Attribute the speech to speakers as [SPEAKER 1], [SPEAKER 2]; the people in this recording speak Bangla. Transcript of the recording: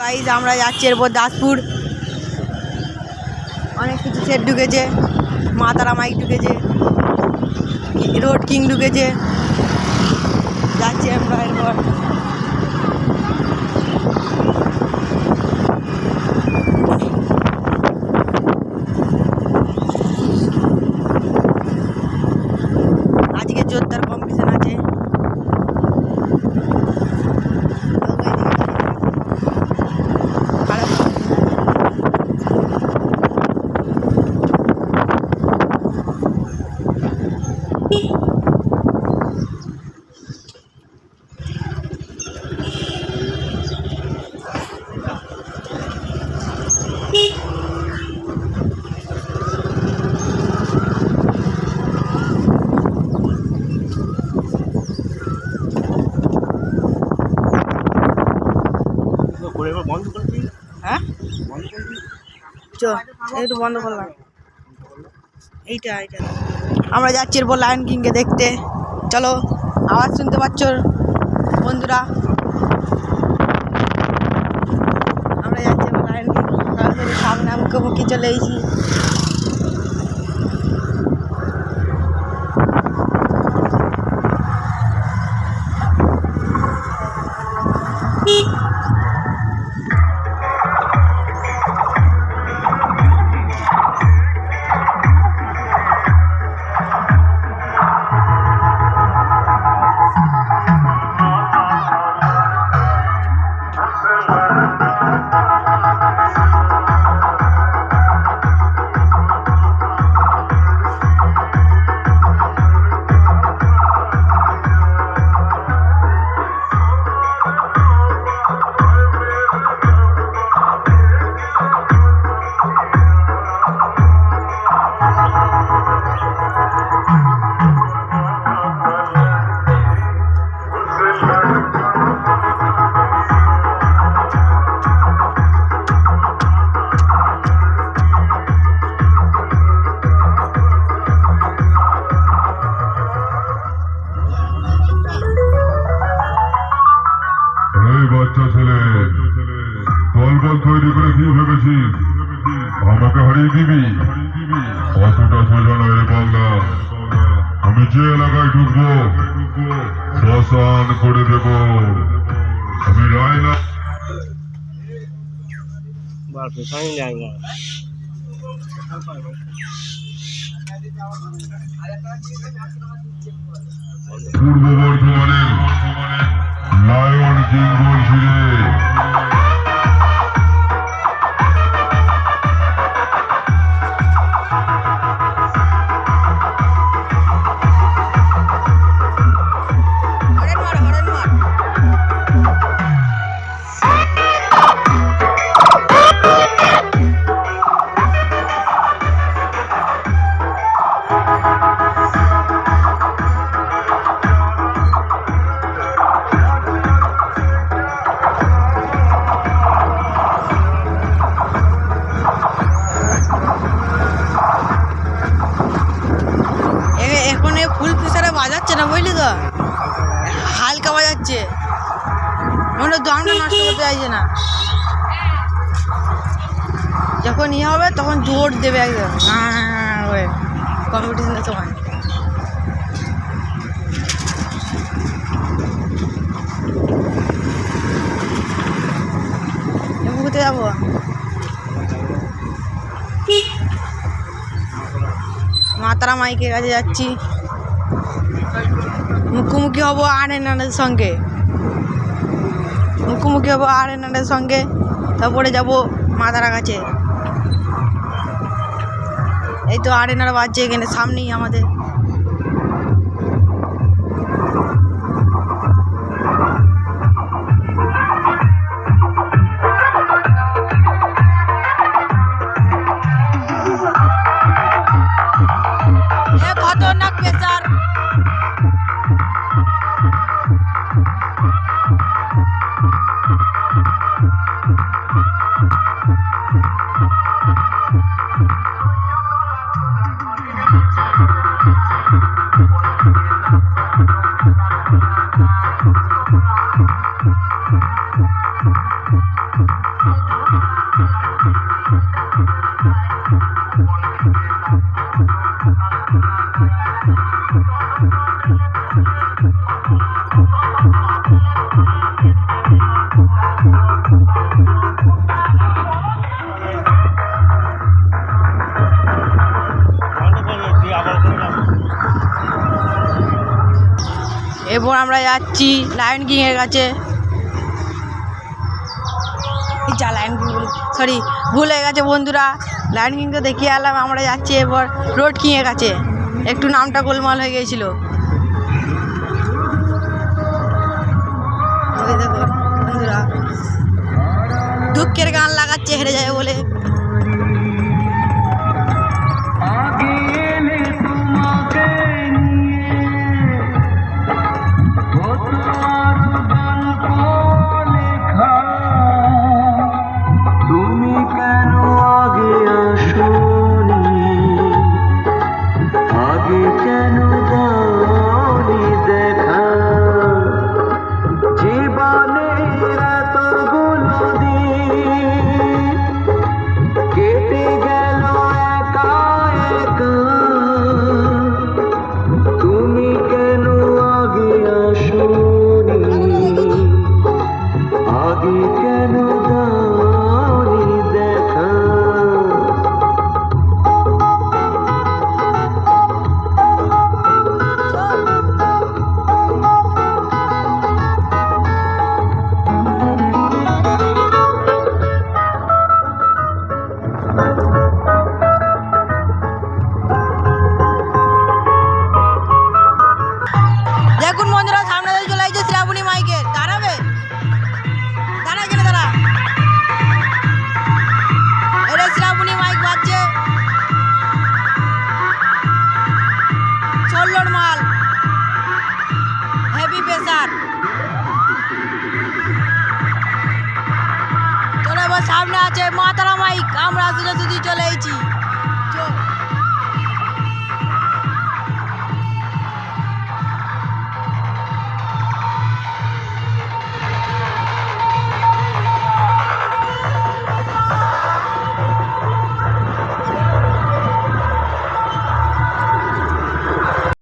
[SPEAKER 1] গাইজ আমরা যাচ্ছি এরপর দাসপুর। অনেক কিছু সেট ঢুকেছে, মা তারা মাইক ঢুকেছে, রোড কিং ঢুকেছে। যাচ্ছি আমরা এরপর। আজকে জোরদার কম্পিটিশন আছে। হ্যাঁ একটু বন্ধ করলাম। এইটা আমরা যাচ্ছি এরপর লায়ন কিংকে দেখতে। চলো, আওয়াজ শুনতে পাচ্ছ বন্ধুরা? আমরা যাচ্ছি এরপর লায়ন কিং। সামনে মুখোমুখি চলে এসেছি।
[SPEAKER 2] বাচ্চা ছেলে, দলবল তৈরি করে কি ভেবেছিস আমাকে হারিয়ে দিবি? অতটা সোজা নয় রে পাগলা। আমি যে এলাকায় ঢুকবো শ্মশান করে দেব। আমি রায়না পূর্ব বর্ধমানের লায়ন কিং বলছি রে।
[SPEAKER 1] বাজাচ্ছে না, বুঝলি তো? হালকা বাজাচ্ছে, মনে দমটা নষ্ট করতে চাইছে না। যখন ইয়ে হবে তখন জোর দেবে একদম কম্পিটিশনের সময়। কোথায় যাবো? মা তারা মাইকের কাছে যাচ্ছি। মুখোমুখি হবো আরেনাদের সঙ্গে, তারপরে যাবো মাতারা কাছে। এই তো আরেনার বাজছে এখানে সামনেই আমাদের। খতরনাক প্রেসার। এরপর আমরা যাচ্ছি লায়ন কিং এর কাছে। যা লায়ন কিং বলি, সরি ভুল হয়ে গেছে বন্ধুরা। লায়ন কিং তো দেখিয়ে এলাম, আমরা যাচ্ছি এরপর রোড কিং এর কাছে। একটু নামটা গোলমাল হয়ে গিয়েছিল। ওই দেখো বন্ধুরা, দুঃখের গান লাগাচ্ছে হেরে যায় বলে। দেখুন বন্ধুরা, সামনে দিয়ে চলে আসছে শ্রাবণী মাইকের। দাঁড়াবে, দাঁড়া এখানে দাঁড়া। এটা শ্রাবণী মাইক বাজছে, 16 মাল, হেভি প্রেসার। চলো এবার সামনে আছে মা তারা মাইক। আমরা সোজাসুজি চলে এসেছি।